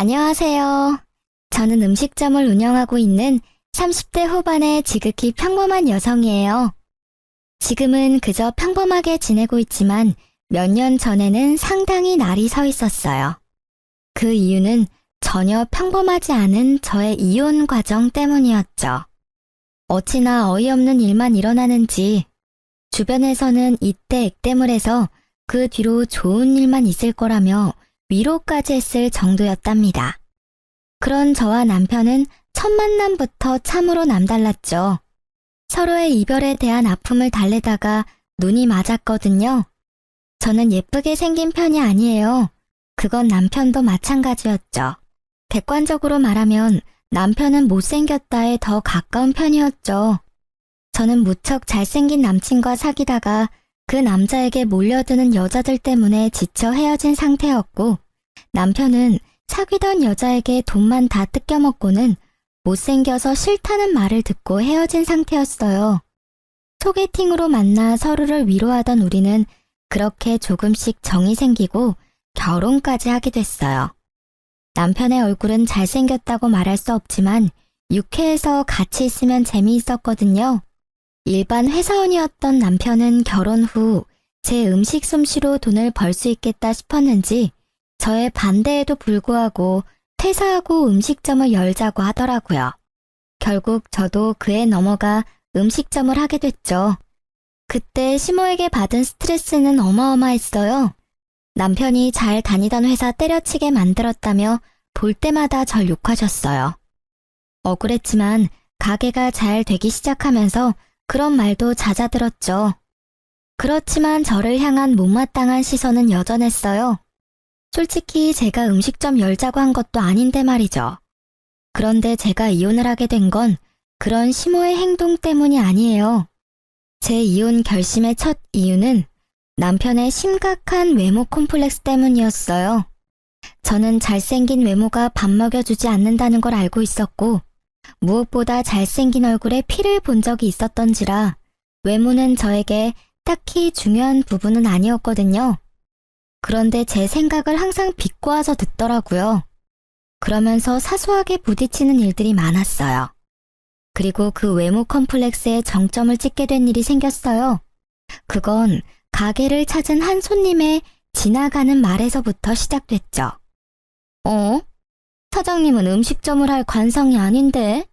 안녕하세요. 저는 음식점을 운영하고 있는 30대 후반의 지극히 평범한 여성이에요. 지금은 그저 평범하게 지내고 있지만 몇 년 전에는 상당히 날이 서 있었어요. 그 이유는 전혀 평범하지 않은 저의 이혼 과정 때문이었죠. 어찌나 어이없는 일만 일어나는지 주변에서는 이때 액땜을 해서 그 뒤로 좋은 일만 있을 거라며 위로까지 했을 정도였답니다. 그런 저와 남편은 첫 만남부터 참으로 남달랐죠. 서로의 이별에 대한 아픔을 달래다가 눈이 맞았거든요. 저는 예쁘게 생긴 편이 아니에요. 그건 남편도 마찬가지였죠. 객관적으로 말하면 남편은 못생겼다에 더 가까운 편이었죠. 저는 무척 잘생긴 남친과 사귀다가 그 남자에게 몰려드는 여자들 때문에 지쳐 헤어진 상태였고, 남편은 사귀던 여자에게 돈만 다 뜯겨먹고는 못생겨서 싫다는 말을 듣고 헤어진 상태였어요. 소개팅으로 만나 서로를 위로하던 우리는 그렇게 조금씩 정이 생기고 결혼까지 하게 됐어요. 남편의 얼굴은 잘생겼다고 말할 수 없지만 유쾌해서 같이 있으면 재미있었거든요. 일반 회사원이었던 남편은 결혼 후 제 음식 솜씨로 돈을 벌 수 있겠다 싶었는지 저의 반대에도 불구하고 퇴사하고 음식점을 열자고 하더라고요. 결국 저도 그에 넘어가 음식점을 하게 됐죠. 그때 시모에게 받은 스트레스는 어마어마했어요. 남편이 잘 다니던 회사 때려치게 만들었다며 볼 때마다 절 욕하셨어요. 억울했지만 가게가 잘 되기 시작하면서 그런 말도 잦아들었죠. 그렇지만 저를 향한 못마땅한 시선은 여전했어요. 솔직히 제가 음식점 열자고 한 것도 아닌데 말이죠. 그런데 제가 이혼을 하게 된 건 그런 시모의 행동 때문이 아니에요. 제 이혼 결심의 첫 이유는 남편의 심각한 외모 콤플렉스 때문이었어요. 저는 잘생긴 외모가 밥 먹여주지 않는다는 걸 알고 있었고, 무엇보다 잘생긴 얼굴에 피를 본 적이 있었던지라 외모는 저에게 딱히 중요한 부분은 아니었거든요. 그런데 제 생각을 항상 비꼬아서 듣더라고요. 그러면서 사소하게 부딪히는 일들이 많았어요. 그리고 그 외모 컴플렉스에 정점을 찍게 된 일이 생겼어요. 그건 가게를 찾은 한 손님의 지나가는 말에서부터 시작됐죠. 사장님은 음식점을 할 관성이 아닌데?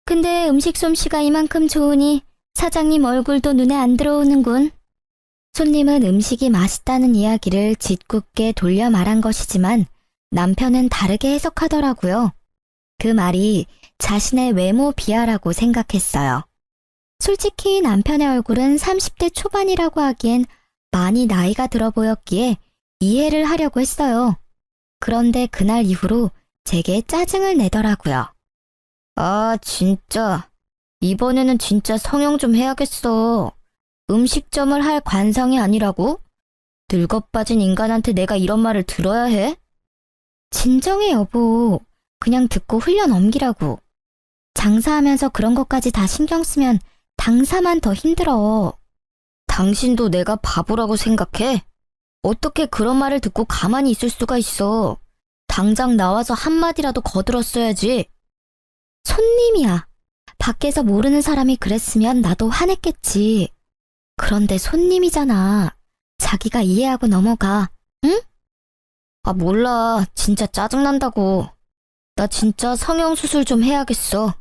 근데 음식 솜씨가 이만큼 좋으니 사장님 얼굴도 눈에 안 들어오는군. 손님은 음식이 맛있다는 이야기를 짓궂게 돌려 말한 것이지만 남편은 다르게 해석하더라고요. 그 말이 자신의 외모 비하라고 생각했어요. 솔직히 남편의 얼굴은 30대 초반이라고 하기엔 많이 나이가 들어 보였기에 이해를 하려고 했어요. 그런데 그날 이후로 제게 짜증을 내더라고요. 아, 진짜. 이번에는 진짜 성형 좀 해야겠어. 음식점을 할 관성이 아니라고? 늙어빠진 인간한테 내가 이런 말을 들어야 해? 진정해, 여보. 그냥 듣고 흘려 넘기라고. 장사하면서 그런 것까지 다 신경 쓰면 당사만 더 힘들어. 당신도 내가 바보라고 생각해? 어떻게 그런 말을 듣고 가만히 있을 수가 있어? 당장 나와서 한마디라도 거들었어야지. 손님이야. 밖에서 모르는 사람이 그랬으면 나도 화냈겠지. 그런데 손님이잖아. 자기가 이해하고 넘어가. 응? 아, 몰라. 진짜 짜증난다고. 나 진짜 성형수술 좀 해야겠어.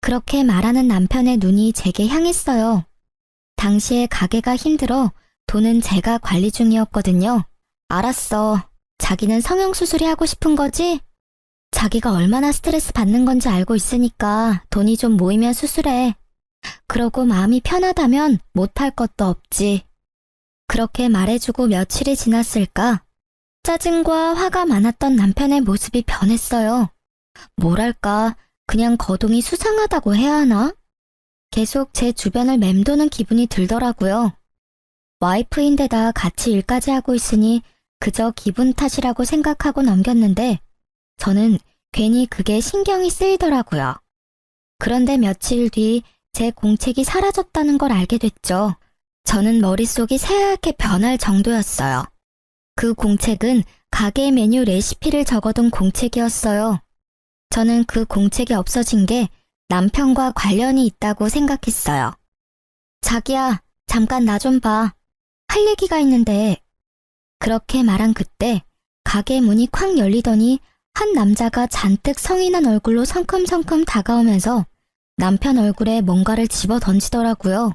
그렇게 말하는 남편의 눈이 제게 향했어요. 당시에 가게가 힘들어 돈은 제가 관리 중이었거든요. 알았어. 자기는 성형수술이 하고 싶은 거지? 자기가 얼마나 스트레스 받는 건지 알고 있으니까 돈이 좀 모이면 수술해. 그러고 마음이 편하다면 못할 것도 없지. 그렇게 말해주고 며칠이 지났을까? 짜증과 화가 많았던 남편의 모습이 변했어요. 뭐랄까, 그냥 거동이 수상하다고 해야 하나? 계속 제 주변을 맴도는 기분이 들더라고요. 와이프인데다 같이 일까지 하고 있으니 그저 기분 탓이라고 생각하고 넘겼는데 저는 괜히 그게 신경이 쓰이더라고요. 그런데 며칠 뒤 제 공책이 사라졌다는 걸 알게 됐죠. 저는 머릿속이 새하얗게 변할 정도였어요. 그 공책은 가게 메뉴 레시피를 적어둔 공책이었어요. 저는 그 공책이 없어진 게 남편과 관련이 있다고 생각했어요. 자기야, 잠깐 나 좀 봐. 할 얘기가 있는데. 그렇게 말한 그때 가게 문이 콱 열리더니 한 남자가 잔뜩 성이 난 얼굴로 성큼성큼 다가오면서 남편 얼굴에 뭔가를 집어 던지더라고요.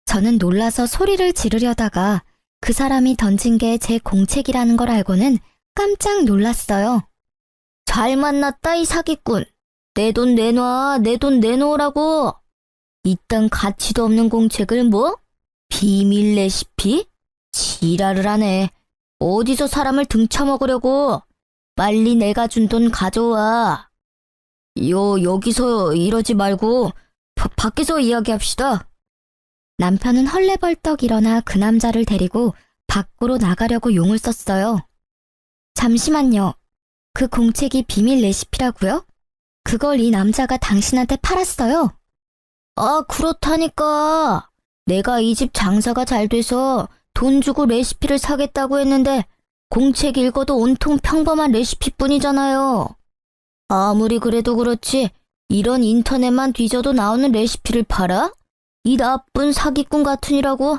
저는 놀라서 소리를 지르려다가 그 사람이 던진 게 제 공책이라는 걸 알고는 깜짝 놀랐어요. 잘 만났다 이 사기꾼. 내 돈 내놔, 내 돈 내놓으라고. 이딴 가치도 없는 공책을 뭐? 비밀 레시피? 지랄을 하네. 어디서 사람을 등쳐먹으려고. 빨리 내가 준 돈 가져와. 여기서 이러지 말고 밖에서 이야기합시다. 남편은 헐레벌떡 일어나 그 남자를 데리고 밖으로 나가려고 용을 썼어요. 잠시만요. 그 공책이 비밀 레시피라고요? 그걸 이 남자가 당신한테 팔았어요? 아, 그렇다니까. 내가 이 집 장사가 잘 돼서 돈 주고 레시피를 사겠다고 했는데 공책 읽어도 온통 평범한 레시피뿐이잖아요. 아무리 그래도 그렇지 이런 인터넷만 뒤져도 나오는 레시피를 팔아? 이 나쁜 사기꾼 같으니라고.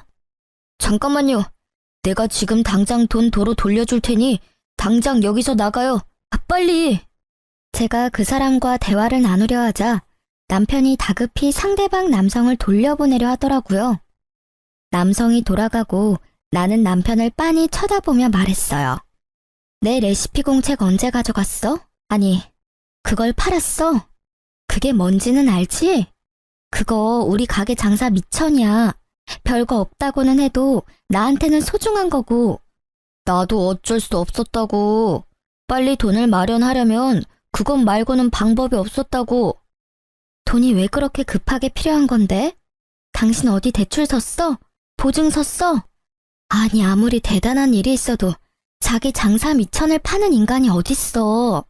잠깐만요. 내가 지금 당장 돈 도로 돌려줄 테니 당장 여기서 나가요. 아, 빨리. 제가 그 사람과 대화를 나누려 하자 남편이 다급히 상대방 남성을 돌려보내려 하더라고요. 남성이 돌아가고 나는 남편을 빤히 쳐다보며 말했어요. 내 레시피 공책 언제 가져갔어? 아니, 그걸 팔았어? 그게 뭔지는 알지? 그거 우리 가게 장사 미천이야. 별거 없다고는 해도 나한테는 소중한 거고. 나도 어쩔 수 없었다고. 빨리 돈을 마련하려면 그것 말고는 방법이 없었다고. 돈이 왜 그렇게 급하게 필요한 건데? 당신 어디 대출 섰어? 보증 섰어? 아니, 아무리 대단한 일이 있어도 자기 장사 미천을 파는 인간이 어딨어.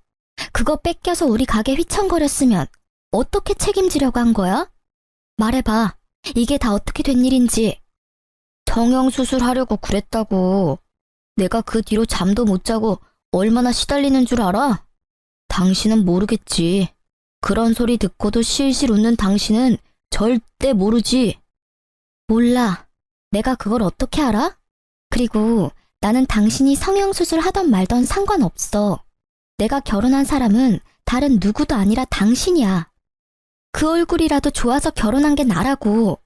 그거 뺏겨서 우리 가게 휘청거렸으면 어떻게 책임지려고 한 거야? 말해봐. 이게 다 어떻게 된 일인지. 성형수술 하려고 그랬다고. 내가 그 뒤로 잠도 못 자고 얼마나 시달리는 줄 알아? 당신은 모르겠지. 그런 소리 듣고도 실실 웃는 당신은 절대 모르지. 몰라. 내가 그걸 어떻게 알아? 그리고 나는 당신이 성형수술 하던 말던 상관없어. 내가 결혼한 사람은 다른 누구도 아니라 당신이야. 그 얼굴이라도 좋아서 결혼한 게 나라고.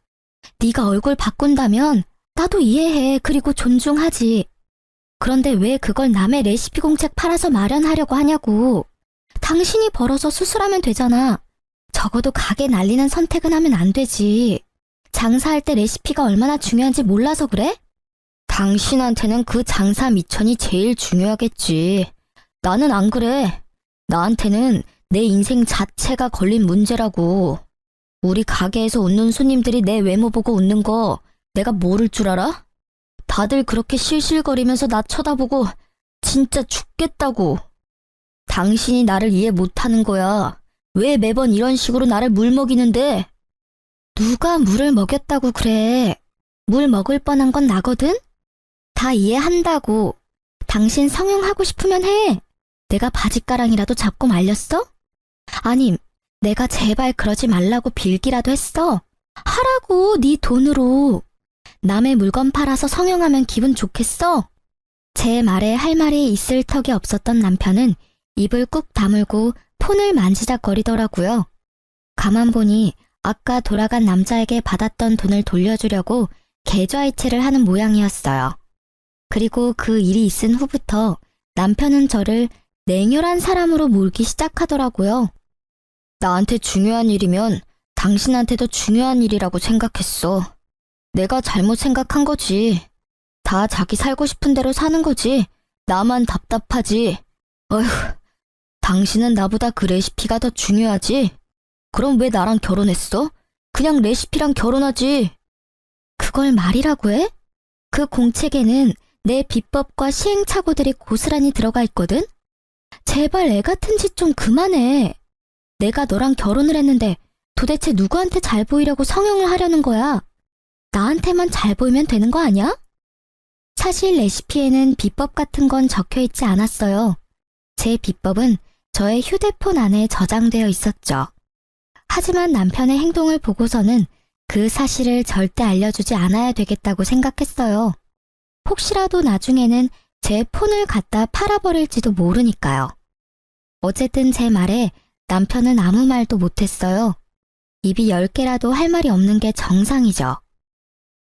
네가 얼굴 바꾼다면 나도 이해해. 그리고 존중하지. 그런데 왜 그걸 남의 레시피 공책 팔아서 마련하려고 하냐고. 당신이 벌어서 수술하면 되잖아. 적어도 가게 날리는 선택은 하면 안 되지. 장사할 때 레시피가 얼마나 중요한지 몰라서 그래? 당신한테는 그 장사 미천이 제일 중요하겠지. 나는 안 그래. 나한테는 내 인생 자체가 걸린 문제라고. 우리 가게에서 웃는 손님들이 내 외모 보고 웃는 거 내가 모를 줄 알아? 다들 그렇게 실실거리면서 나 쳐다보고 진짜 죽겠다고. 당신이 나를 이해 못하는 거야. 왜 매번 이런 식으로 나를 물먹이는데? 누가 물을 먹였다고 그래. 물 먹을 뻔한 건 나거든? 다 이해한다고. 당신 성형하고 싶으면 해. 내가 바짓가랑이라도 잡고 말렸어? 아님, 내가 제발 그러지 말라고 빌기라도 했어. 하라고, 네 돈으로. 남의 물건 팔아서 성형하면 기분 좋겠어? 제 말에 할 말이 있을 턱이 없었던 남편은 입을 꾹 다물고 폰을 만지작거리더라고요. 가만 보니 아까 돌아간 남자에게 받았던 돈을 돌려주려고 계좌이체를 하는 모양이었어요. 그리고 그 일이 있은 후부터 남편은 저를 냉혈한 사람으로 몰기 시작하더라고요. 나한테 중요한 일이면 당신한테도 중요한 일이라고 생각했어. 내가 잘못 생각한 거지. 다 자기 살고 싶은 대로 사는 거지. 나만 답답하지. 어휴, 당신은 나보다 그 레시피가 더 중요하지? 그럼 왜 나랑 결혼했어? 그냥 레시피랑 결혼하지. 그걸 말이라고 해? 그 공책에는 내 비법과 시행착오들이 고스란히 들어가 있거든? 제발 애 같은 짓 좀 그만해. 내가 너랑 결혼을 했는데 도대체 누구한테 잘 보이려고 성형을 하려는 거야? 나한테만 잘 보이면 되는 거 아니야? 사실 레시피에는 비법 같은 건 적혀 있지 않았어요. 제 비법은 저의 휴대폰 안에 저장되어 있었죠. 하지만 남편의 행동을 보고서는 그 사실을 절대 알려주지 않아야 되겠다고 생각했어요. 혹시라도 나중에는 제 폰을 갖다 팔아버릴지도 모르니까요. 어쨌든 제 말에 남편은 아무 말도 못했어요. 입이 10개라도 할 말이 없는 게 정상이죠.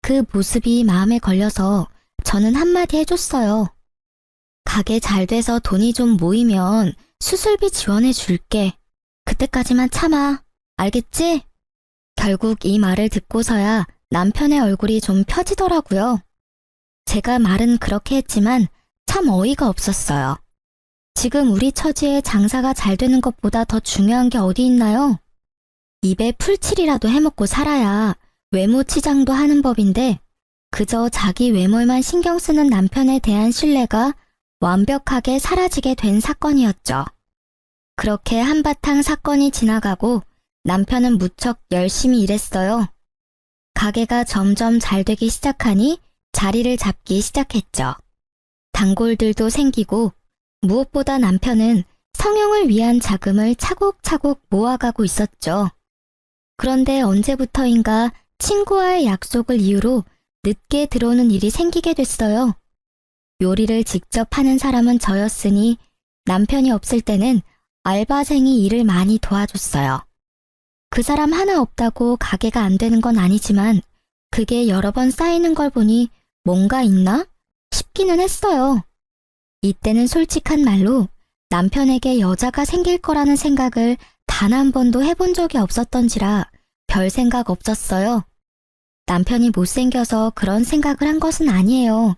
그 모습이 마음에 걸려서 저는 한마디 해줬어요. 가게 잘 돼서 돈이 좀 모이면 수술비 지원해 줄게. 그때까지만 참아. 알겠지? 결국 이 말을 듣고서야 남편의 얼굴이 좀 펴지더라고요. 제가 말은 그렇게 했지만 참 어이가 없었어요. 지금 우리 처지에 장사가 잘 되는 것보다 더 중요한 게 어디 있나요? 입에 풀칠이라도 해먹고 살아야 외모 치장도 하는 법인데 그저 자기 외모에만 신경 쓰는 남편에 대한 신뢰가 완벽하게 사라지게 된 사건이었죠. 그렇게 한바탕 사건이 지나가고 남편은 무척 열심히 일했어요. 가게가 점점 잘 되기 시작하니 자리를 잡기 시작했죠. 단골들도 생기고 무엇보다 남편은 성형을 위한 자금을 차곡차곡 모아가고 있었죠. 그런데 언제부터인가 친구와의 약속을 이유로 늦게 들어오는 일이 생기게 됐어요. 요리를 직접 하는 사람은 저였으니 남편이 없을 때는 알바생이 일을 많이 도와줬어요. 그 사람 하나 없다고 가게가 안 되는 건 아니지만 그게 여러 번 쌓이는 걸 보니 뭔가 있나 싶기는 했어요. 이때는 솔직한 말로 남편에게 여자가 생길 거라는 생각을 단 한 번도 해본 적이 없었던지라 별 생각 없었어요. 남편이 못생겨서 그런 생각을 한 것은 아니에요.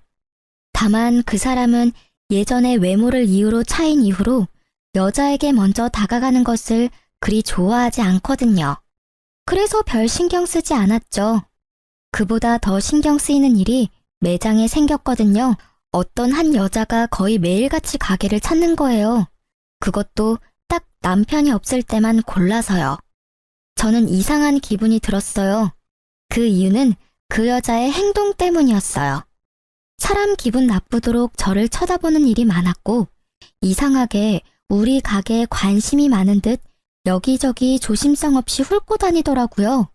다만 그 사람은 예전에 외모를 이유로 차인 이후로 여자에게 먼저 다가가는 것을 그리 좋아하지 않거든요. 그래서 별 신경 쓰지 않았죠. 그보다 더 신경 쓰이는 일이 매장에 생겼거든요. 어떤 한 여자가 거의 매일같이 가게를 찾는 거예요. 그것도 딱 남편이 없을 때만 골라서요. 저는 이상한 기분이 들었어요. 그 이유는 그 여자의 행동 때문이었어요. 사람 기분 나쁘도록 저를 쳐다보는 일이 많았고 이상하게 우리 가게에 관심이 많은 듯 여기저기 조심성 없이 훑고 다니더라고요.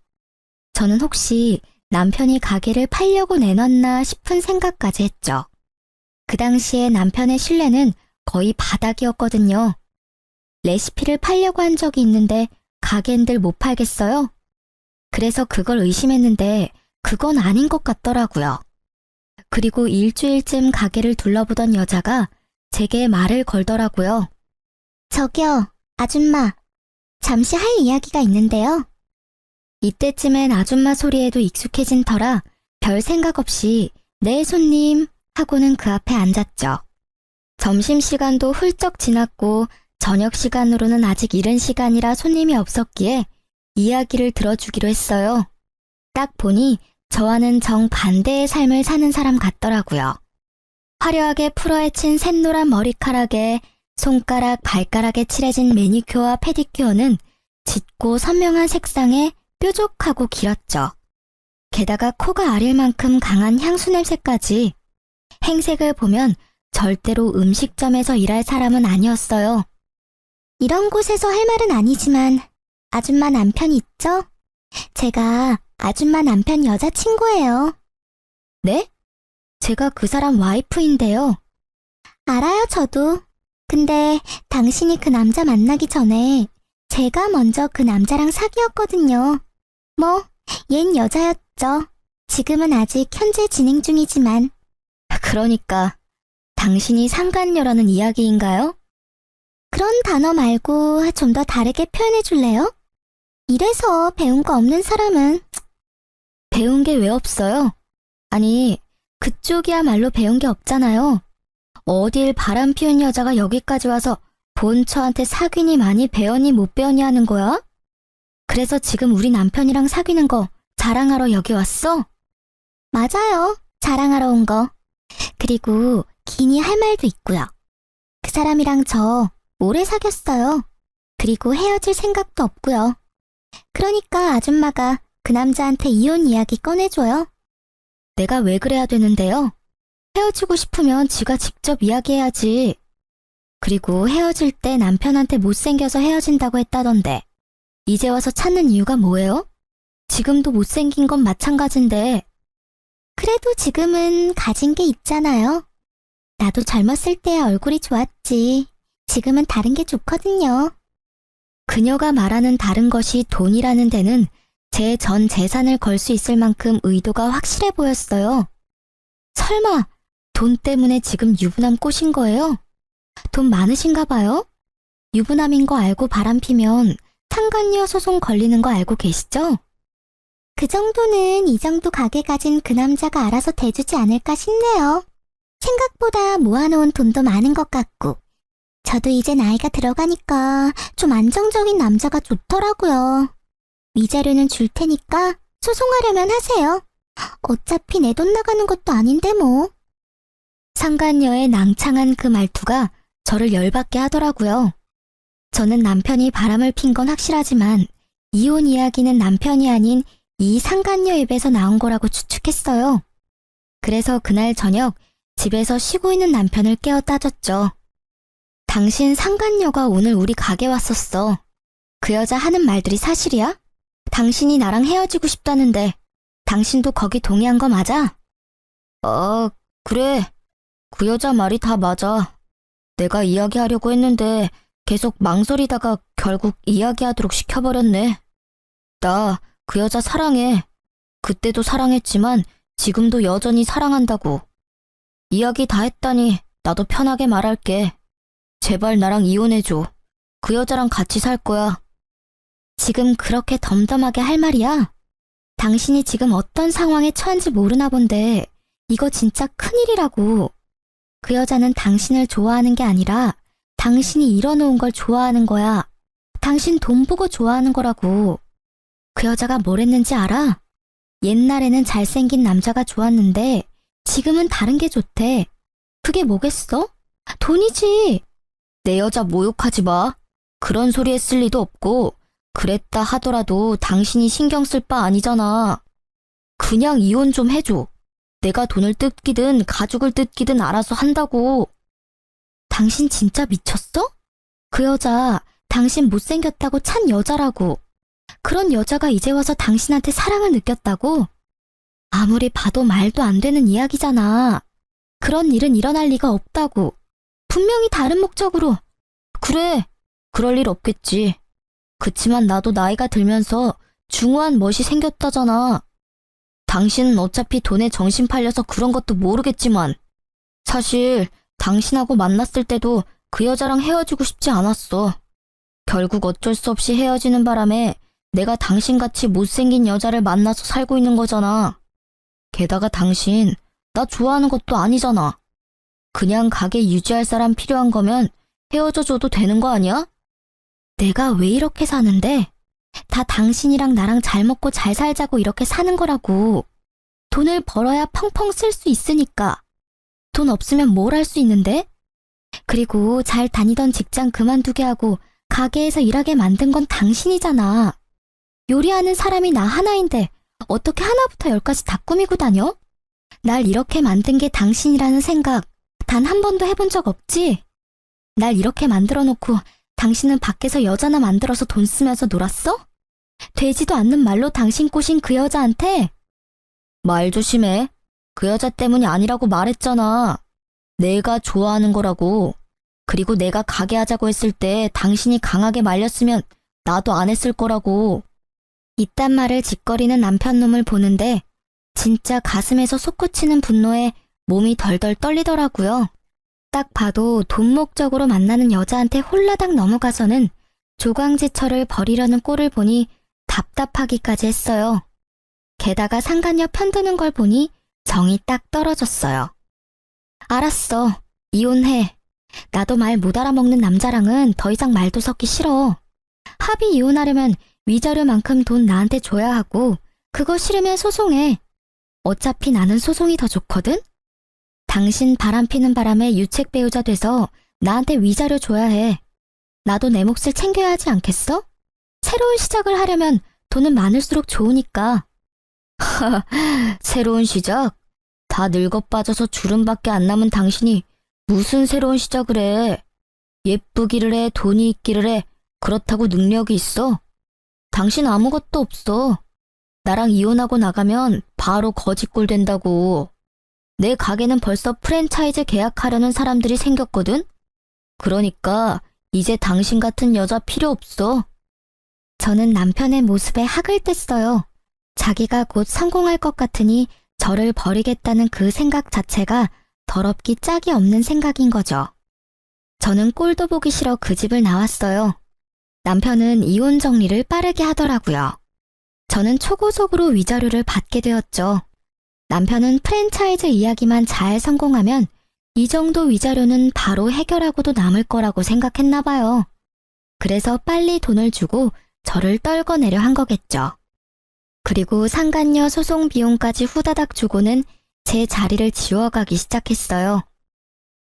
저는 혹시 남편이 가게를 팔려고 내놨나 싶은 생각까지 했죠. 그 당시에 남편의 신뢰는 거의 바닥이었거든요. 레시피를 팔려고 한 적이 있는데 가게인들 못 팔겠어요? 그래서 그걸 의심했는데 그건 아닌 것 같더라고요. 그리고 일주일쯤 가게를 둘러보던 여자가 제게 말을 걸더라고요. 저기요, 아줌마. 잠시 할 이야기가 있는데요. 이때쯤엔 아줌마 소리에도 익숙해진 터라 별 생각 없이 네 손님 하고는 그 앞에 앉았죠. 점심시간도 훌쩍 지났고 저녁 시간으로는 아직 이른 시간이라 손님이 없었기에 이야기를 들어주기로 했어요. 딱 보니 저와는 정반대의 삶을 사는 사람 같더라고요. 화려하게 풀어헤친 샛노란 머리카락에 손가락, 발가락에 칠해진 매니큐어와 페디큐어는 짙고 선명한 색상에 뾰족하고 길었죠. 게다가 코가 아릴 만큼 강한 향수 냄새까지. 행색을 보면 절대로 음식점에서 일할 사람은 아니었어요. 이런 곳에서 할 말은 아니지만 아줌마 남편이 있죠? 제가 아줌마 남편 여자친구예요. 네? 제가 그 사람 와이프인데요. 알아요, 저도. 근데 당신이 그 남자 만나기 전에 제가 먼저 그 남자랑 사귀었거든요. 뭐, 얜 여자였죠. 지금은 아직 현재 진행 중이지만. 그러니까 당신이 상간녀라는 이야기인가요? 그런 단어 말고 좀 더 다르게 표현해 줄래요? 이래서 배운 거 없는 사람은. 배운 게 왜 없어요? 아니, 그쪽이야말로 배운 게 없잖아요. 어딜 바람 피운 여자가 여기까지 와서 본처한테 사귀니 많이 배웠니 못 배웠니 하는 거야? 그래서 지금 우리 남편이랑 사귀는 거 자랑하러 여기 왔어? 맞아요. 자랑하러 온 거. 그리고 기니 할 말도 있고요. 그 사람이랑 저 오래 사귀었어요. 그리고 헤어질 생각도 없고요. 그러니까 아줌마가 그 남자한테 이혼 이야기 꺼내줘요. 내가 왜 그래야 되는데요? 헤어지고 싶으면 지가 직접 이야기해야지. 그리고 헤어질 때 남편한테 못생겨서 헤어진다고 했다던데. 이제 와서 찾는 이유가 뭐예요? 지금도 못생긴 건 마찬가지인데. 그래도 지금은 가진 게 있잖아요. 나도 젊었을 때 얼굴이 좋았지. 지금은 다른 게 좋거든요. 그녀가 말하는 다른 것이 돈이라는 데는 제 전 재산을 걸 수 있을 만큼 의도가 확실해 보였어요. 설마 돈 때문에 지금 유부남 꼬신 거예요? 돈 많으신가 봐요? 유부남인 거 알고 바람피면 상간녀 소송 걸리는 거 알고 계시죠? 그 정도는 이 정도 가게 가진 그 남자가 알아서 대주지 않을까 싶네요. 생각보다 모아놓은 돈도 많은 것 같고. 저도 이제 나이가 들어가니까 좀 안정적인 남자가 좋더라고요. 위자료는 줄 테니까 소송하려면 하세요. 어차피 내 돈 나가는 것도 아닌데 뭐. 상간녀의 낭창한 그 말투가 저를 열받게 하더라고요. 저는 남편이 바람을 핀 건 확실하지만 이혼 이야기는 남편이 아닌 이 상간녀 입에서 나온 거라고 추측했어요. 그래서 그날 저녁 집에서 쉬고 있는 남편을 깨워 따졌죠. 당신 상간녀가 오늘 우리 가게 왔었어. 그 여자 하는 말들이 사실이야? 당신이 나랑 헤어지고 싶다는데 당신도 거기 동의한 거 맞아? 그래. 그 여자 말이 다 맞아. 내가 이야기하려고 했는데 계속 망설이다가 결국 이야기하도록 시켜버렸네. 나 그 여자 사랑해. 그때도 사랑했지만 지금도 여전히 사랑한다고. 이야기 다 했다니 나도 편하게 말할게. 제발 나랑 이혼해줘. 그 여자랑 같이 살 거야. 지금 그렇게 덤덤하게 할 말이야? 당신이 지금 어떤 상황에 처한지 모르나 본데 이거 진짜 큰일이라고. 그 여자는 당신을 좋아하는 게 아니라 당신이 이뤄놓은 걸 좋아하는 거야. 당신 돈 보고 좋아하는 거라고. 그 여자가 뭘 했는지 알아? 옛날에는 잘생긴 남자가 좋았는데 지금은 다른 게 좋대. 그게 뭐겠어? 돈이지. 내 여자 모욕하지 마. 그런 소리 했을 리도 없고 그랬다 하더라도 당신이 신경 쓸 바 아니잖아. 그냥 이혼 좀 해줘. 내가 돈을 뜯기든 가죽을 뜯기든 알아서 한다고. 당신 진짜 미쳤어? 그 여자 당신 못생겼다고 찬 여자라고. 그런 여자가 이제 와서 당신한테 사랑을 느꼈다고? 아무리 봐도 말도 안 되는 이야기잖아. 그런 일은 일어날 리가 없다고. 분명히 다른 목적으로. 그래, 그럴 일 없겠지. 그치만 나도 나이가 들면서 중후한 멋이 생겼다잖아. 당신은 어차피 돈에 정신 팔려서 그런 것도 모르겠지만 사실 당신하고 만났을 때도 그 여자랑 헤어지고 싶지 않았어. 결국 어쩔 수 없이 헤어지는 바람에 내가 당신같이 못생긴 여자를 만나서 살고 있는 거잖아. 게다가 당신 나 좋아하는 것도 아니잖아. 그냥 가게 유지할 사람 필요한 거면 헤어져줘도 되는 거 아니야? 내가 왜 이렇게 사는데? 다 당신이랑 나랑 잘 먹고 잘 살자고 이렇게 사는 거라고. 돈을 벌어야 펑펑 쓸 수 있으니까. 돈 없으면 뭘 할 수 있는데? 그리고 잘 다니던 직장 그만두게 하고 가게에서 일하게 만든 건 당신이잖아. 요리하는 사람이 나 하나인데 어떻게 하나부터 열까지 다 꾸미고 다녀? 날 이렇게 만든 게 당신이라는 생각 단 한 번도 해본 적 없지? 날 이렇게 만들어 놓고 당신은 밖에서 여자나 만들어서 돈 쓰면서 놀았어? 되지도 않는 말로 당신 꼬신 그 여자한테? 말 조심해. 그 여자 때문이 아니라고 말했잖아. 내가 좋아하는 거라고. 그리고 내가 가게 하자고 했을 때 당신이 강하게 말렸으면 나도 안 했을 거라고. 이딴 말을 짓거리는 남편 놈을 보는데 진짜 가슴에서 솟구치는 분노에 몸이 덜덜 떨리더라고요. 딱 봐도 돈 목적으로 만나는 여자한테 홀라당 넘어가서는 조광지철을 버리려는 꼴을 보니 답답하기까지 했어요. 게다가 상간녀 편드는 걸 보니 정이 딱 떨어졌어요. 알았어. 이혼해. 나도 말 못 알아먹는 남자랑은 더 이상 말도 섞기 싫어. 합의 이혼하려면 위자료만큼 돈 나한테 줘야 하고 그거 싫으면 소송해. 어차피 나는 소송이 더 좋거든? 당신 바람피는 바람에 유책 배우자 돼서 나한테 위자료 줘야 해. 나도 내 몫을 챙겨야 하지 않겠어? 새로운 시작을 하려면 돈은 많을수록 좋으니까. 새로운 시작? 다 늙어 빠져서 주름밖에 안 남은 당신이 무슨 새로운 시작을 해. 예쁘기를 해, 돈이 있기를 해. 그렇다고 능력이 있어? 당신 아무것도 없어. 나랑 이혼하고 나가면 바로 거지꼴 된다고. 내 가게는 벌써 프랜차이즈 계약하려는 사람들이 생겼거든? 그러니까 이제 당신 같은 여자 필요 없어. 저는 남편의 모습에 학을 뗐어요. 자기가 곧 성공할 것 같으니 저를 버리겠다는 그 생각 자체가 더럽기 짝이 없는 생각인 거죠. 저는 꼴도 보기 싫어 그 집을 나왔어요. 남편은 이혼 정리를 빠르게 하더라고요. 저는 초고속으로 위자료를 받게 되었죠. 남편은 프랜차이즈 이야기만 잘 성공하면 이 정도 위자료는 바로 해결하고도 남을 거라고 생각했나 봐요. 그래서 빨리 돈을 주고 저를 떨궈내려 한 거겠죠. 그리고 상간녀 소송 비용까지 후다닥 주고는 제 자리를 지워가기 시작했어요.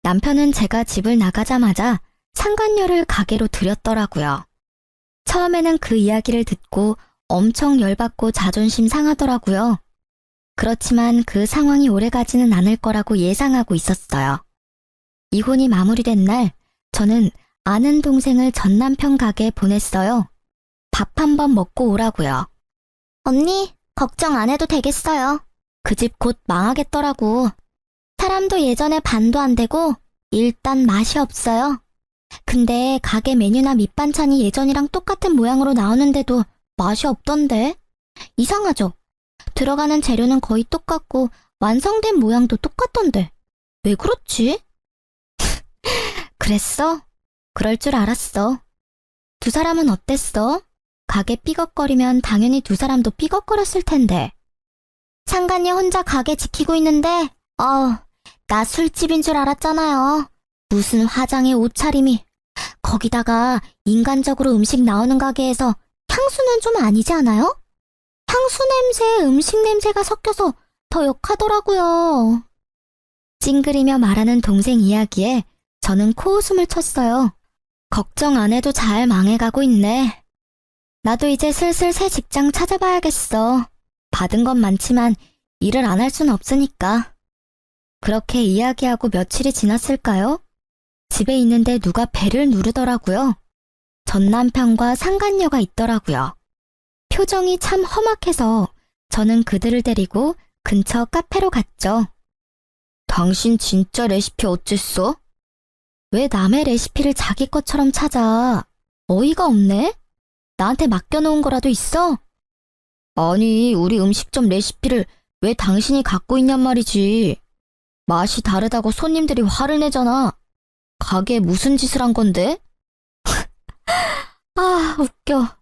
남편은 제가 집을 나가자마자 상간녀를 가게로 들였더라고요. 처음에는 그 이야기를 듣고 엄청 열받고 자존심 상하더라고요. 그렇지만 그 상황이 오래가지는 않을 거라고 예상하고 있었어요. 이혼이 마무리된 날, 저는 아는 동생을 전 남편 가게에 보냈어요. 밥 한번 먹고 오라고요. 언니, 걱정 안 해도 되겠어요. 그 집 곧 망하겠더라고. 사람도 예전에 반도 안 되고 일단 맛이 없어요. 근데 가게 메뉴나 밑반찬이 예전이랑 똑같은 모양으로 나오는데도 맛이 없던데? 이상하죠? 들어가는 재료는 거의 똑같고 완성된 모양도 똑같던데. 왜 그렇지? 그랬어? 그럴 줄 알았어. 두 사람은 어땠어? 가게 삐걱거리면 당연히 두 사람도 삐걱거렸을 텐데. 상간녀 혼자 가게 지키고 있는데 나 술집인 줄 알았잖아요. 무슨 화장에 옷차림이. 거기다가 인간적으로 음식 나오는 가게에서 향수는 좀 아니지 않아요? 향수 냄새에 음식 냄새가 섞여서 더 역하더라고요. 찡그리며 말하는 동생 이야기에 저는 코웃음을 쳤어요. 걱정 안 해도 잘 망해가고 있네. 나도 이제 슬슬 새 직장 찾아봐야겠어. 받은 건 많지만 일을 안 할 순 없으니까. 그렇게 이야기하고 며칠이 지났을까요? 집에 있는데 누가 배를 누르더라고요. 전 남편과 상간녀가 있더라고요. 표정이 참 험악해서 저는 그들을 데리고 근처 카페로 갔죠. 당신 진짜 레시피 어쨌어? 왜 남의 레시피를 자기 것처럼 찾아? 어이가 없네? 나한테 맡겨놓은 거라도 있어? 아니, 우리 음식점 레시피를 왜 당신이 갖고 있냔 말이지. 맛이 다르다고 손님들이 화를 내잖아. 가게에 무슨 짓을 한 건데? 아, 웃겨.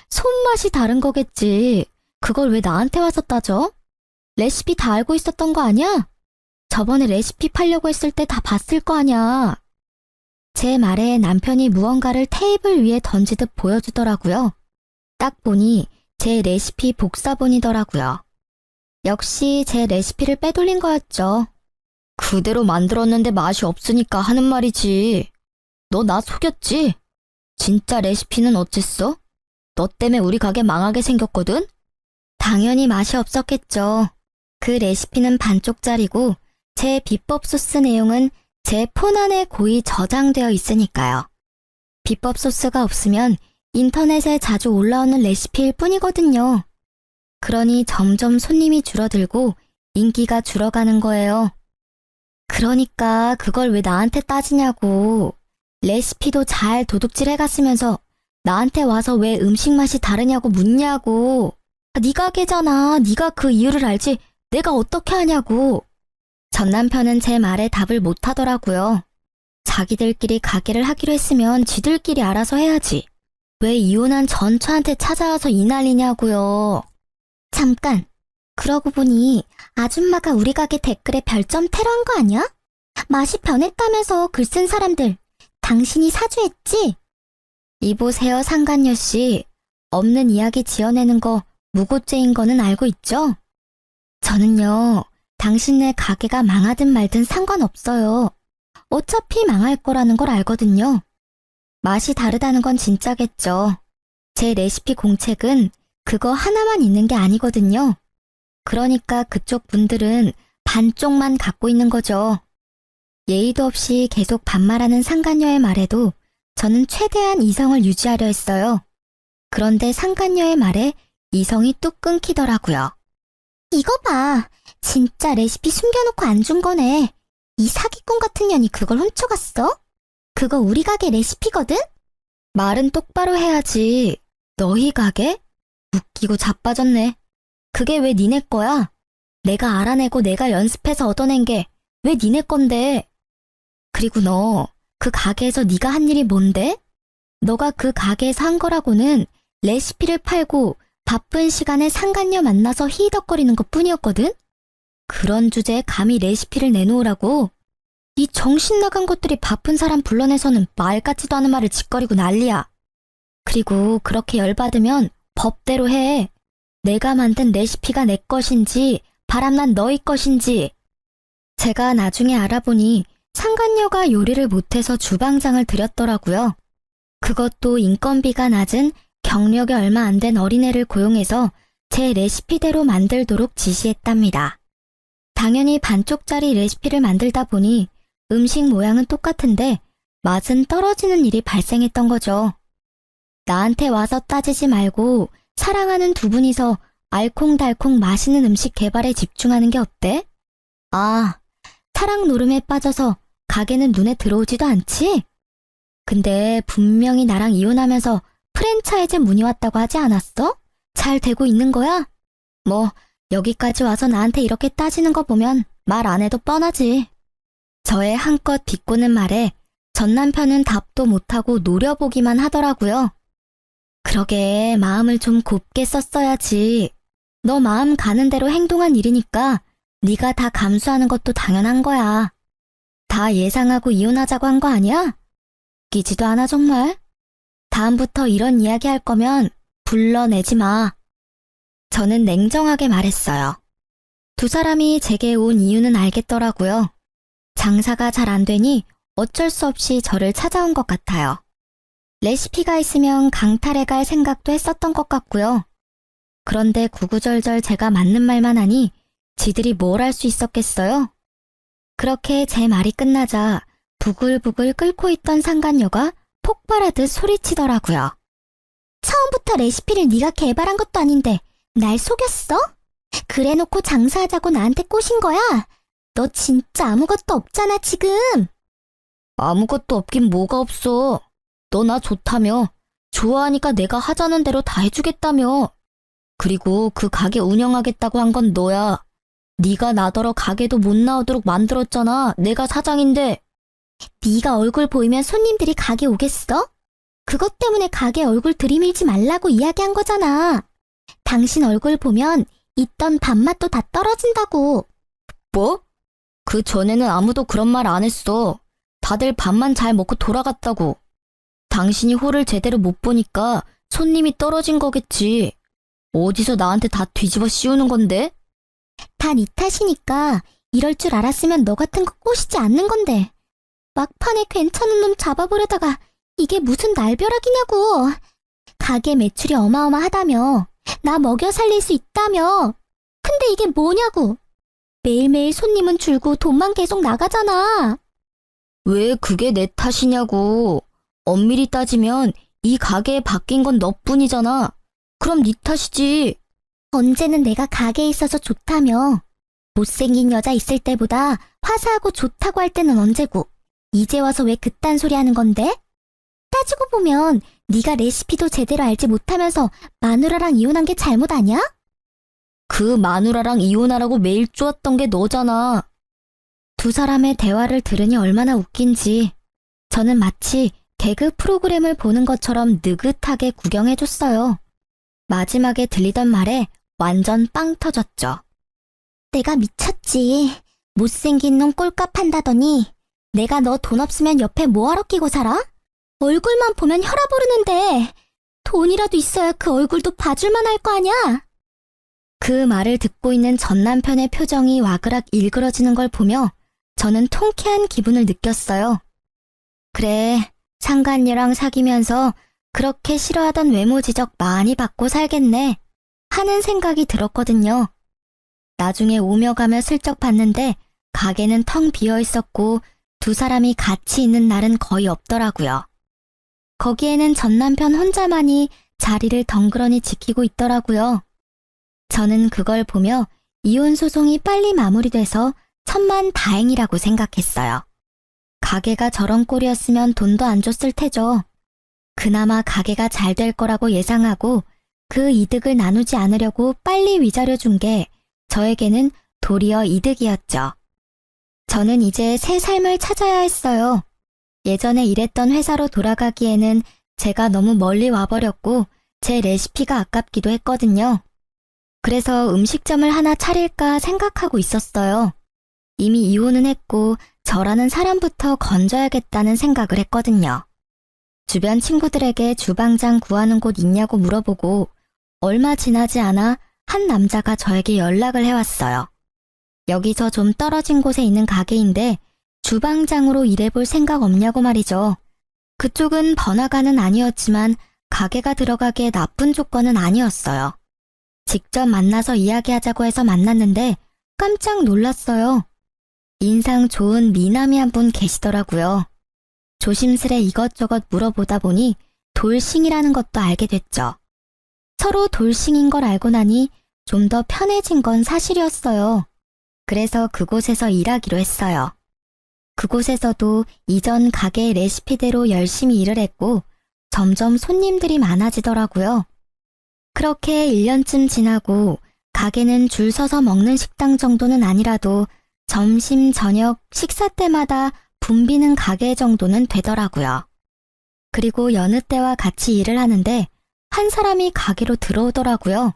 손맛이 다른 거겠지. 그걸 왜 나한테 와서 따져? 레시피 다 알고 있었던 거 아니야? 저번에 레시피 팔려고 했을 때 다 봤을 거 아니야. 제 말에 남편이 무언가를 테이블 위에 던지듯 보여주더라고요. 딱 보니 제 레시피 복사본이더라고요. 역시 제 레시피를 빼돌린 거였죠. 그대로 만들었는데 맛이 없으니까 하는 말이지. 너 나 속였지? 진짜 레시피는 어쨌어? 너 때문에 우리 가게 망하게 생겼거든? 당연히 맛이 없었겠죠. 그 레시피는 반쪽짜리고 제 비법 소스 내용은 제 폰 안에 고이 저장되어 있으니까요. 비법 소스가 없으면 인터넷에 자주 올라오는 레시피일 뿐이거든요. 그러니 점점 손님이 줄어들고 인기가 줄어가는 거예요. 그러니까 그걸 왜 나한테 따지냐고. 레시피도 잘 도둑질해갔으면서 나한테 와서 왜 음식 맛이 다르냐고 묻냐고. 네 가게잖아. 네가 그 이유를 알지 내가 어떻게 하냐고. 전 남편은 제 말에 답을 못하더라고요. 자기들끼리 가게를 하기로 했으면 지들끼리 알아서 해야지. 왜 이혼한 전처한테 찾아와서 이 난리냐고요. 잠깐. 그러고 보니 아줌마가 우리 가게 댓글에 별점 테러한 거 아니야? 맛이 변했다면서 글 쓴 사람들 당신이 사주했지? 이보세요 상간녀 씨. 없는 이야기 지어내는 거 무고죄인 거는 알고 있죠? 저는요. 당신네 가게가 망하든 말든 상관없어요. 어차피 망할 거라는 걸 알거든요. 맛이 다르다는 건 진짜겠죠. 제 레시피 공책은 그거 하나만 있는 게 아니거든요. 그러니까 그쪽 분들은 반쪽만 갖고 있는 거죠. 예의도 없이 계속 반말하는 상간녀의 말에도 저는 최대한 이성을 유지하려 했어요. 그런데 상간녀의 말에 이성이 뚝 끊기더라고요. 이거 봐. 진짜 레시피 숨겨놓고 안 준 거네. 이 사기꾼 같은 년이 그걸 훔쳐갔어? 그거 우리 가게 레시피거든? 말은 똑바로 해야지. 너희 가게? 웃기고 자빠졌네. 그게 왜 니네 거야? 내가 알아내고 내가 연습해서 얻어낸 게 왜 니네 건데? 그리고 너, 그 가게에서 네가 한 일이 뭔데? 너가 그 가게에서 한 거라고는 레시피를 팔고 바쁜 시간에 상간녀 만나서 히덕거리는 것 뿐이었거든? 그런 주제에 감히 레시피를 내놓으라고? 이 정신 나간 것들이 바쁜 사람 불러내서는 말 같지도 않은 말을 짓거리고 난리야. 그리고 그렇게 열받으면 법대로 해. 내가 만든 레시피가 내 것인지 바람난 너희 것인지. 제가 나중에 알아보니 상간녀가 요리를 못해서 주방장을 들였더라고요. 그것도 인건비가 낮은 경력이 얼마 안 된 어린애를 고용해서 제 레시피대로 만들도록 지시했답니다. 당연히 반쪽짜리 레시피를 만들다 보니 음식 모양은 똑같은데 맛은 떨어지는 일이 발생했던 거죠. 나한테 와서 따지지 말고 사랑하는 두 분이서 알콩달콩 맛있는 음식 개발에 집중하는 게 어때? 아, 사랑 노름에 빠져서 가게는 눈에 들어오지도 않지? 근데 분명히 나랑 이혼하면서 프랜차이즈 문의 왔다고 하지 않았어? 잘 되고 있는 거야? 뭐 여기까지 와서 나한테 이렇게 따지는 거 보면 말 안 해도 뻔하지. 저의 한껏 비꼬는 말에 전 남편은 답도 못하고 노려보기만 하더라고요. 그러게 마음을 좀 곱게 썼어야지. 너 마음 가는 대로 행동한 일이니까 네가 다 감수하는 것도 당연한 거야. 다 예상하고 이혼하자고 한 거 아니야? 웃기지도 않아 정말. 다음부터 이런 이야기 할 거면 불러내지 마. 저는 냉정하게 말했어요. 두 사람이 제게 온 이유는 알겠더라고요. 장사가 잘 안 되니 어쩔 수 없이 저를 찾아온 것 같아요. 레시피가 있으면 강탈해 갈 생각도 했었던 것 같고요. 그런데 구구절절 제가 맞는 말만 하니 지들이 뭘 할 수 있었겠어요? 그렇게 제 말이 끝나자 부글부글 끓고 있던 상간녀가 폭발하듯 소리치더라고요. 처음부터 레시피를 네가 개발한 것도 아닌데 날 속였어? 그래놓고 장사하자고 나한테 꼬신 거야? 너 진짜 아무것도 없잖아 지금. 아무것도 없긴 뭐가 없어. 너 나 좋다며. 좋아하니까 내가 하자는 대로 다 해주겠다며. 그리고 그 가게 운영하겠다고 한 건 너야. 네가 나더러 가게도 못 나오도록 만들었잖아. 내가 사장인데. 네가 얼굴 보이면 손님들이 가게 오겠어? 그것 때문에 가게 얼굴 들이밀지 말라고 이야기한 거잖아. 당신 얼굴 보면 있던 밥맛도 다 떨어진다고. 뭐? 그 전에는 아무도 그런 말 안 했어. 다들 밥만 잘 먹고 돌아갔다고. 당신이 홀을 제대로 못 보니까 손님이 떨어진 거겠지. 어디서 나한테 다 뒤집어 씌우는 건데? 다 네 탓이니까 이럴 줄 알았으면 너 같은 거 꼬시지 않는 건데. 막판에 괜찮은 놈 잡아보려다가 이게 무슨 날벼락이냐고. 가게 매출이 어마어마하다며. 나 먹여 살릴 수 있다며. 근데 이게 뭐냐고. 매일매일 손님은 줄고 돈만 계속 나가잖아. 왜 그게 내 탓이냐고. 엄밀히 따지면 이 가게에 바뀐 건 너뿐이잖아. 그럼 네 탓이지. 언제는 내가 가게에 있어서 좋다며. 못생긴 여자 있을 때보다 화사하고 좋다고 할 때는 언제고. 이제 와서 왜 그딴 소리 하는 건데? 따지고 보면 네가 레시피도 제대로 알지 못하면서 마누라랑 이혼한 게 잘못 아니야? 그 마누라랑 이혼하라고 매일 쪼았던 게 너잖아. 두 사람의 대화를 들으니 얼마나 웃긴지. 저는 마치 개그 프로그램을 보는 것처럼 느긋하게 구경해줬어요. 마지막에 들리던 말에 완전 빵 터졌죠. 내가 미쳤지. 못생긴 놈 꼴값 한다더니 내가 너 돈 없으면 옆에 뭐하러 끼고 살아? 얼굴만 보면 혈압 오르는데 돈이라도 있어야 그 얼굴도 봐줄만 할 거 아냐? 그 말을 듣고 있는 전 남편의 표정이 와그락 일그러지는 걸 보며 저는 통쾌한 기분을 느꼈어요. 그래, 상간녀랑 사귀면서 그렇게 싫어하던 외모 지적 많이 받고 살겠네 하는 생각이 들었거든요. 나중에 오며 가며 슬쩍 봤는데 가게는 텅 비어 있었고 두 사람이 같이 있는 날은 거의 없더라고요. 거기에는 전 남편 혼자만이 자리를 덩그러니 지키고 있더라고요. 저는 그걸 보며 이혼 소송이 빨리 마무리돼서 천만 다행이라고 생각했어요. 가게가 저런 꼴이었으면 돈도 안 줬을 테죠. 그나마 가게가 잘 될 거라고 예상하고 그 이득을 나누지 않으려고 빨리 위자료 준 게 저에게는 도리어 이득이었죠. 저는 이제 새 삶을 찾아야 했어요. 예전에 일했던 회사로 돌아가기에는 제가 너무 멀리 와버렸고 제 레시피가 아깝기도 했거든요. 그래서 음식점을 하나 차릴까 생각하고 있었어요. 이미 이혼은 했고 저라는 사람부터 건져야겠다는 생각을 했거든요. 주변 친구들에게 주방장 구하는 곳 있냐고 물어보고 얼마 지나지 않아 한 남자가 저에게 연락을 해왔어요. 여기서 좀 떨어진 곳에 있는 가게인데 주방장으로 일해볼 생각 없냐고 말이죠. 그쪽은 번화가는 아니었지만 가게가 들어가기에 나쁜 조건은 아니었어요. 직접 만나서 이야기하자고 해서 만났는데 깜짝 놀랐어요. 인상 좋은 미남이 한 분 계시더라고요. 조심스레 이것저것 물어보다 보니 돌싱이라는 것도 알게 됐죠. 서로 돌싱인 걸 알고 나니 좀 더 편해진 건 사실이었어요. 그래서 그곳에서 일하기로 했어요. 그곳에서도 이전 가게의 레시피대로 열심히 일을 했고 점점 손님들이 많아지더라고요. 그렇게 1년쯤 지나고 가게는 줄 서서 먹는 식당 정도는 아니라도 점심, 저녁, 식사 때마다 붐비는 가게 정도는 되더라고요. 그리고 여느 때와 같이 일을 하는데 한 사람이 가게로 들어오더라고요.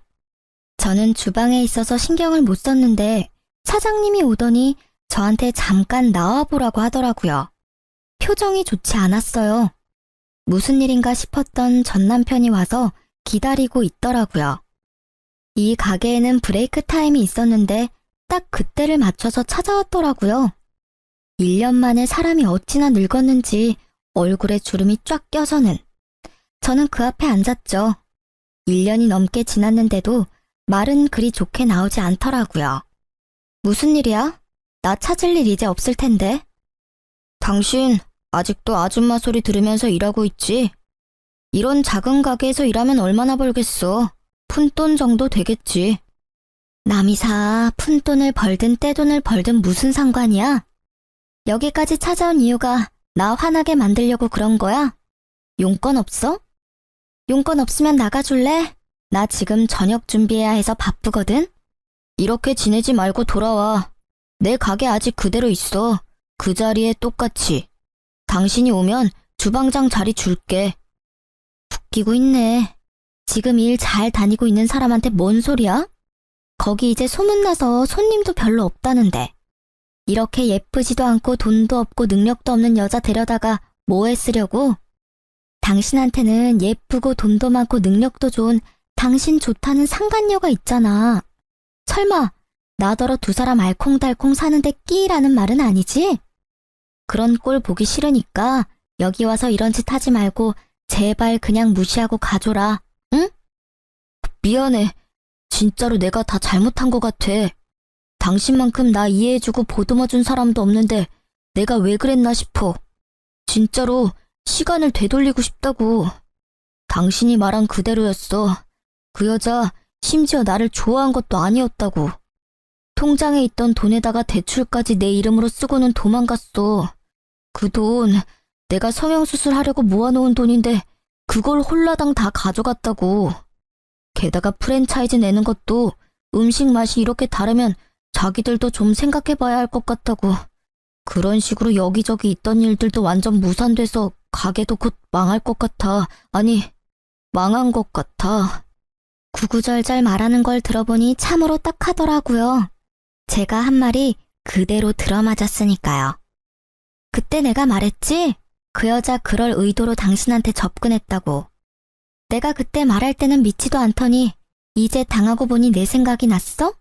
저는 주방에 있어서 신경을 못 썼는데 사장님이 오더니 저한테 잠깐 나와보라고 하더라고요. 표정이 좋지 않았어요. 무슨 일인가 싶었던 전 남편이 와서 기다리고 있더라고요. 이 가게에는 브레이크 타임이 있었는데 딱 그때를 맞춰서 찾아왔더라고요. 1년 만에 사람이 어찌나 늙었는지 얼굴에 주름이 쫙 껴서는. 저는 그 앞에 앉았죠. 1년이 넘게 지났는데도 말은 그리 좋게 나오지 않더라고요. 무슨 일이야? 나 찾을 일 이제 없을 텐데. 당신 아직도 아줌마 소리 들으면서 일하고 있지? 이런 작은 가게에서 일하면 얼마나 벌겠어? 푼돈 정도 되겠지. 남이사 푼돈을 벌든 떼돈을 벌든 무슨 상관이야? 여기까지 찾아온 이유가 나 화나게 만들려고 그런 거야? 용건 없어? 용건 없으면 나가줄래? 나 지금 저녁 준비해야 해서 바쁘거든? 이렇게 지내지 말고 돌아와. 내 가게 아직 그대로 있어. 그 자리에 똑같이. 당신이 오면 주방장 자리 줄게. 웃기고 있네. 지금 일 잘 다니고 있는 사람한테 뭔 소리야? 거기 이제 소문나서 손님도 별로 없다는데. 이렇게 예쁘지도 않고 돈도 없고 능력도 없는 여자 데려다가 뭐에 쓰려고? 당신한테는 예쁘고 돈도 많고 능력도 좋은 당신 좋다는 상간녀가 있잖아. 설마 나더러 두 사람 알콩달콩 사는데 끼라는 말은 아니지? 그런 꼴 보기 싫으니까 여기 와서 이런 짓 하지 말고 제발 그냥 무시하고 가줘라. 응? 미안해. 진짜로 내가 다 잘못한 것 같아. 당신만큼 나 이해해주고 보듬어준 사람도 없는데 내가 왜 그랬나 싶어. 진짜로 시간을 되돌리고 싶다고. 당신이 말한 그대로였어. 그 여자 심지어 나를 좋아한 것도 아니었다고. 통장에 있던 돈에다가 대출까지 내 이름으로 쓰고는 도망갔어. 그 돈 내가 성형수술 하려고 모아놓은 돈인데 그걸 홀라당 다 가져갔다고. 게다가 프랜차이즈 내는 것도 음식 맛이 이렇게 다르면 자기들도 좀 생각해봐야 할 것 같다고. 그런 식으로 여기저기 있던 일들도 완전 무산돼서 가게도 곧 망할 것 같아. 아니, 망한 것 같아. 구구절절 말하는 걸 들어보니 참으로 딱하더라고요. 제가 한 말이 그대로 들어맞았으니까요. 그때 내가 말했지? 그 여자 그럴 의도로 당신한테 접근했다고. 내가 그때 말할 때는 믿지도 않더니 이제 당하고 보니 내 생각이 났어?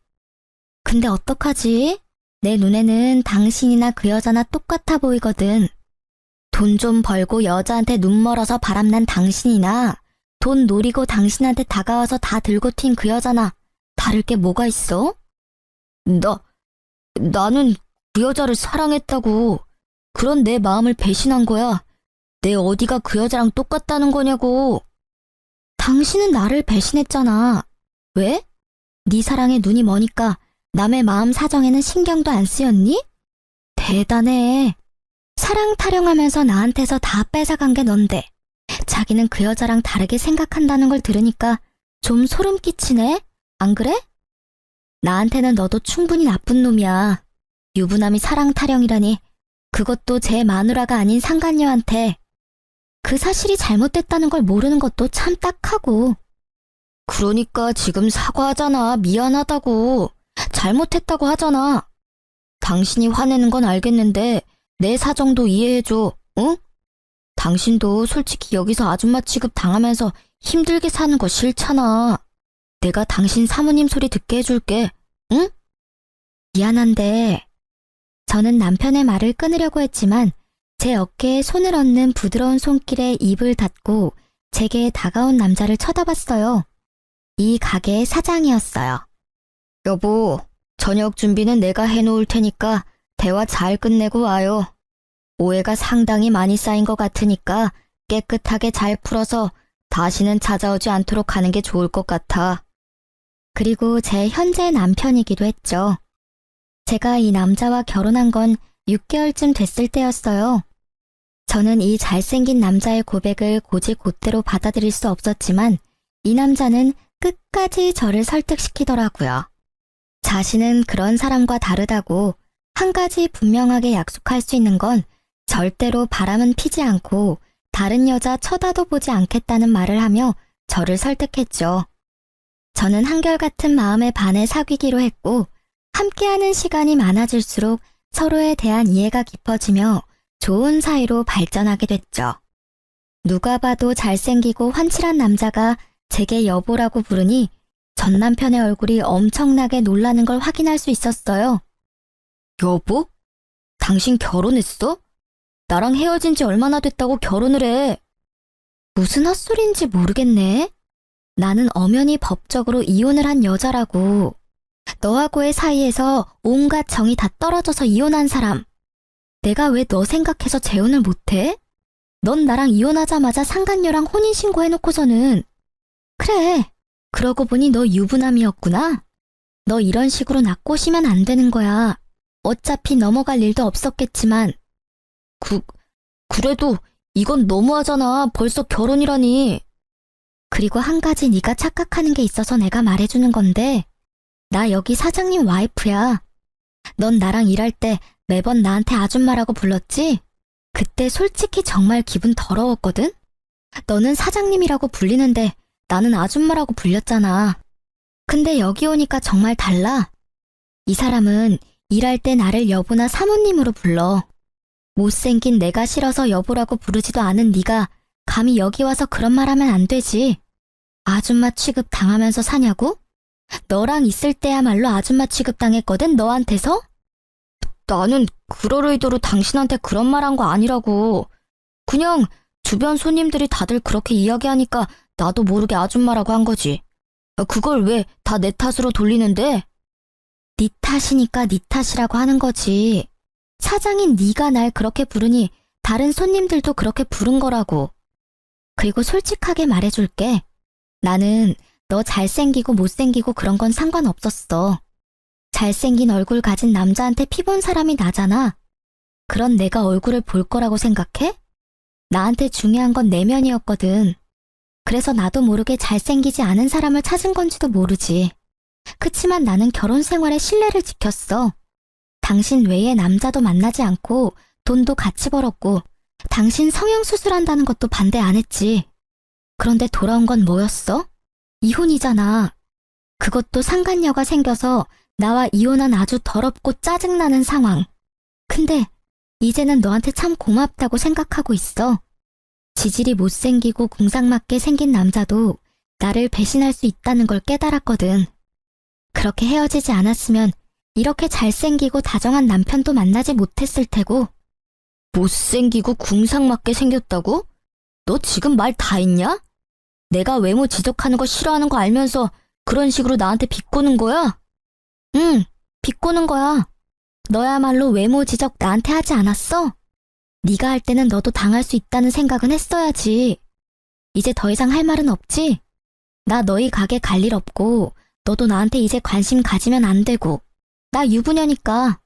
근데 어떡하지? 내 눈에는 당신이나 그 여자나 똑같아 보이거든. 돈 좀 벌고 여자한테 눈 멀어서 바람난 당신이나 돈 노리고 당신한테 다가와서 다 들고 튄 그 여자나 다를 게 뭐가 있어? 나는 그 여자를 사랑했다고. 그런 내 마음을 배신한 거야. 내 어디가 그 여자랑 똑같다는 거냐고. 당신은 나를 배신했잖아. 왜? 네 사랑에 눈이 머니까 남의 마음 사정에는 신경도 안 쓰였니? 대단해. 사랑 타령하면서 나한테서 다 뺏어간 게 넌데 자기는 그 여자랑 다르게 생각한다는 걸 들으니까 좀 소름 끼치네? 안 그래? 나한테는 너도 충분히 나쁜 놈이야. 유부남이 사랑 타령이라니. 그것도 제 마누라가 아닌 상간녀한테. 그 사실이 잘못됐다는 걸 모르는 것도 참 딱하고. 그러니까 지금 사과하잖아. 미안하다고. 잘못했다고 하잖아. 당신이 화내는 건 알겠는데 내 사정도 이해해줘. 응? 당신도 솔직히 여기서 아줌마 취급 당하면서 힘들게 사는 거 싫잖아. 내가 당신 사모님 소리 듣게 해줄게. 응? 미안한데 저는 남편의 말을 끊으려고 했지만 제 어깨에 손을 얹는 부드러운 손길에 입을 닫고 제게 다가온 남자를 쳐다봤어요. 이 가게의 사장이었어요. 여보, 저녁 준비는 내가 해놓을 테니까 대화 잘 끝내고 와요. 오해가 상당히 많이 쌓인 것 같으니까 깨끗하게 잘 풀어서 다시는 찾아오지 않도록 하는 게 좋을 것 같아. 그리고 제 현재 남편이기도 했죠. 제가 이 남자와 결혼한 건 6개월쯤 됐을 때였어요. 저는 이 잘생긴 남자의 고백을 곧이곧대로 받아들일 수 없었지만 이 남자는 끝까지 저를 설득시키더라고요. 자신은 그런 사람과 다르다고 한 가지 분명하게 약속할 수 있는 건 절대로 바람은 피지 않고 다른 여자 쳐다도 보지 않겠다는 말을 하며 저를 설득했죠. 저는 한결같은 마음에 반해 사귀기로 했고 함께하는 시간이 많아질수록 서로에 대한 이해가 깊어지며 좋은 사이로 발전하게 됐죠. 누가 봐도 잘생기고 환칠한 남자가 제게 여보라고 부르니 전 남편의 얼굴이 엄청나게 놀라는 걸 확인할 수 있었어요. 여보? 당신 결혼했어? 나랑 헤어진 지 얼마나 됐다고 결혼을 해? 무슨 헛소리인지 모르겠네. 나는 엄연히 법적으로 이혼을 한 여자라고. 너하고의 사이에서 온갖 정이 다 떨어져서 이혼한 사람. 내가 왜 너 생각해서 재혼을 못해? 넌 나랑 이혼하자마자 상간녀랑 혼인신고 해놓고서는. 그래, 그러고 보니 너 유부남이었구나. 너 이런 식으로 나 꼬시면 안 되는 거야. 어차피 넘어갈 일도 없었겠지만. 그래도 이건 너무하잖아. 벌써 결혼이라니. 그리고 한 가지 네가 착각하는 게 있어서 내가 말해주는 건데 나 여기 사장님 와이프야. 넌 나랑 일할 때 매번 나한테 아줌마라고 불렀지? 그때 솔직히 정말 기분 더러웠거든? 너는 사장님이라고 불리는데 나는 아줌마라고 불렸잖아. 근데 여기 오니까 정말 달라. 이 사람은 일할 때 나를 여보나 사모님으로 불러. 못생긴 내가 싫어서 여보라고 부르지도 않은 네가 감히 여기 와서 그런 말 하면 안 되지. 아줌마 취급 당하면서 사냐고? 너랑 있을 때야말로 아줌마 취급 당했거든, 너한테서? 나는 그럴 의도로 당신한테 그런 말 한 거 아니라고. 그냥 주변 손님들이 다들 그렇게 이야기하니까 나도 모르게 아줌마라고 한 거지. 그걸 왜 다 내 탓으로 돌리는데? 네 탓이니까 네 탓이라고 하는 거지. 사장인 네가 날 그렇게 부르니 다른 손님들도 그렇게 부른 거라고. 그리고 솔직하게 말해줄게. 나는 너 잘생기고 못생기고 그런 건 상관없었어. 잘생긴 얼굴 가진 남자한테 피본 사람이 나잖아. 그런 내가 얼굴을 볼 거라고 생각해? 나한테 중요한 건 내면이었거든. 그래서 나도 모르게 잘생기지 않은 사람을 찾은 건지도 모르지. 그치만 나는 결혼 생활에 신뢰를 지켰어. 당신 외에 남자도 만나지 않고 돈도 같이 벌었고 당신 성형수술한다는 것도 반대 안 했지. 그런데 돌아온 건 뭐였어? 이혼이잖아. 그것도 상간녀가 생겨서 나와 이혼한 아주 더럽고 짜증나는 상황. 근데 이제는 너한테 참 고맙다고 생각하고 있어. 지질이 못생기고 궁상맞게 생긴 남자도 나를 배신할 수 있다는 걸 깨달았거든. 그렇게 헤어지지 않았으면 이렇게 잘생기고 다정한 남편도 만나지 못했을 테고. 못생기고 궁상맞게 생겼다고? 너 지금 말 다 했냐? 내가 외모 지적하는 거 싫어하는 거 알면서 그런 식으로 나한테 비꼬는 거야? 응, 비꼬는 거야. 너야말로 외모 지적 나한테 하지 않았어? 네가 할 때는 너도 당할 수 있다는 생각은 했어야지. 이제 더 이상 할 말은 없지? 나 너희 가게 갈 일 없고 너도 나한테 이제 관심 가지면 안 되고. 나 유부녀니까.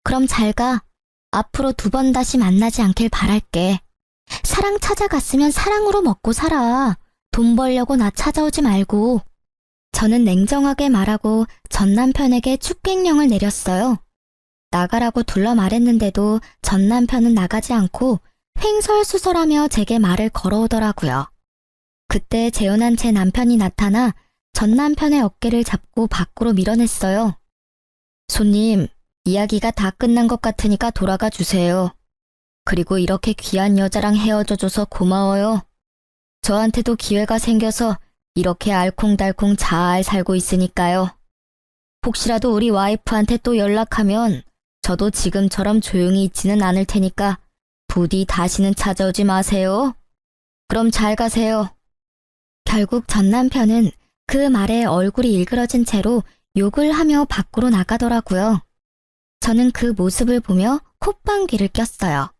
그럼 잘 가. 앞으로 2번 다시 만나지 않길 바랄게. 사랑 찾아갔으면 사랑으로 먹고 살아. 돈 벌려고 나 찾아오지 말고. 저는 냉정하게 말하고 전 남편에게 축객령을 내렸어요. 나가라고 둘러 말했는데도 전 남편은 나가지 않고 횡설수설하며 제게 말을 걸어오더라고요. 그때 재혼한 제 남편이 나타나 전 남편의 어깨를 잡고 밖으로 밀어냈어요. 손님, 이야기가 다 끝난 것 같으니까 돌아가 주세요. 그리고 이렇게 귀한 여자랑 헤어져줘서 고마워요. 저한테도 기회가 생겨서 이렇게 알콩달콩 잘 살고 있으니까요. 혹시라도 우리 와이프한테 또 연락하면 저도 지금처럼 조용히 있지는 않을 테니까 부디 다시는 찾아오지 마세요. 그럼 잘 가세요. 결국 전 남편은 그 말에 얼굴이 일그러진 채로 욕을 하며 밖으로 나가더라고요. 저는 그 모습을 보며 콧방귀를 꼈어요.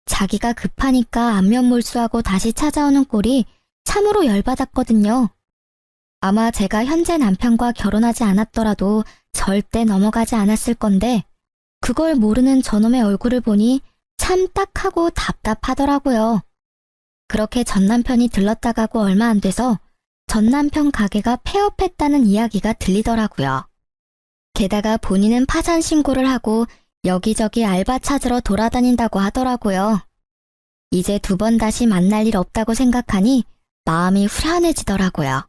자기가 급하니까 안면 몰수하고 다시 찾아오는 꼴이 참으로 열받았거든요. 아마 제가 현재 남편과 결혼하지 않았더라도 절대 넘어가지 않았을 건데 그걸 모르는 저놈의 얼굴을 보니 참 딱하고 답답하더라고요. 그렇게 전 남편이 들렀다 가고 얼마 안 돼서 전 남편 가게가 폐업했다는 이야기가 들리더라고요. 게다가 본인은 파산 신고를 하고 여기저기 알바 찾으러 돌아다닌다고 하더라고요. 이제 2번 다시 만날 일 없다고 생각하니 마음이 후련해지더라고요.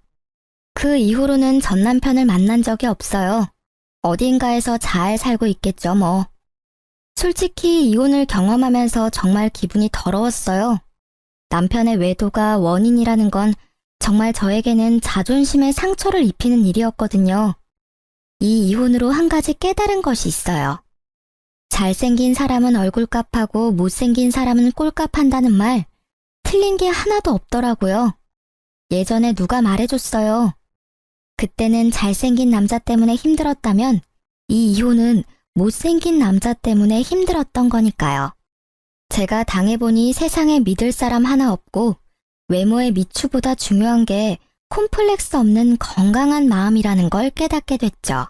그 이후로는 전 남편을 만난 적이 없어요. 어딘가에서 잘 살고 있겠죠 뭐. 솔직히 이혼을 경험하면서 정말 기분이 더러웠어요. 남편의 외도가 원인이라는 건 정말 저에게는 자존심에 상처를 입히는 일이었거든요. 이 이혼으로 한 가지 깨달은 것이 있어요. 잘생긴 사람은 얼굴값하고 못생긴 사람은 꼴값한다는 말, 틀린 게 하나도 없더라고요. 예전에 누가 말해줬어요. 그때는 잘생긴 남자 때문에 힘들었다면 이 이혼은 못생긴 남자 때문에 힘들었던 거니까요. 제가 당해보니 세상에 믿을 사람 하나 없고 외모의 미추보다 중요한 게 콤플렉스 없는 건강한 마음이라는 걸 깨닫게 됐죠.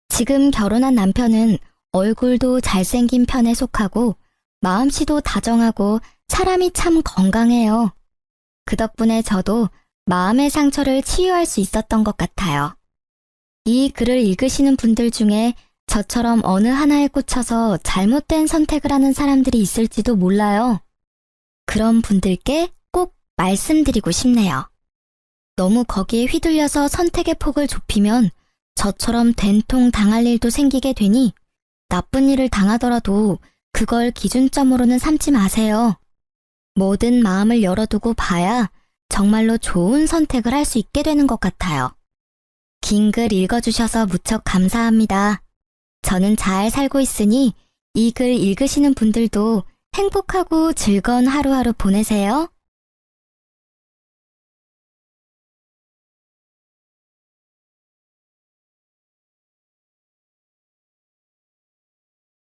지금 결혼한 남편은 얼굴도 잘생긴 편에 속하고 마음씨도 다정하고 사람이 참 건강해요. 그 덕분에 저도 마음의 상처를 치유할 수 있었던 것 같아요. 이 글을 읽으시는 분들 중에 저처럼 어느 하나에 꽂혀서 잘못된 선택을 하는 사람들이 있을지도 몰라요. 그런 분들께 꼭 말씀드리고 싶네요. 너무 거기에 휘둘려서 선택의 폭을 좁히면 저처럼 된통 당할 일도 생기게 되니 나쁜 일을 당하더라도 그걸 기준점으로는 삼지 마세요. 모든 마음을 열어두고 봐야 정말로 좋은 선택을 할 수 있게 되는 것 같아요. 긴 글 읽어주셔서 무척 감사합니다. 저는 잘 살고 있으니 이 글 읽으시는 분들도 행복하고 즐거운 하루하루 보내세요.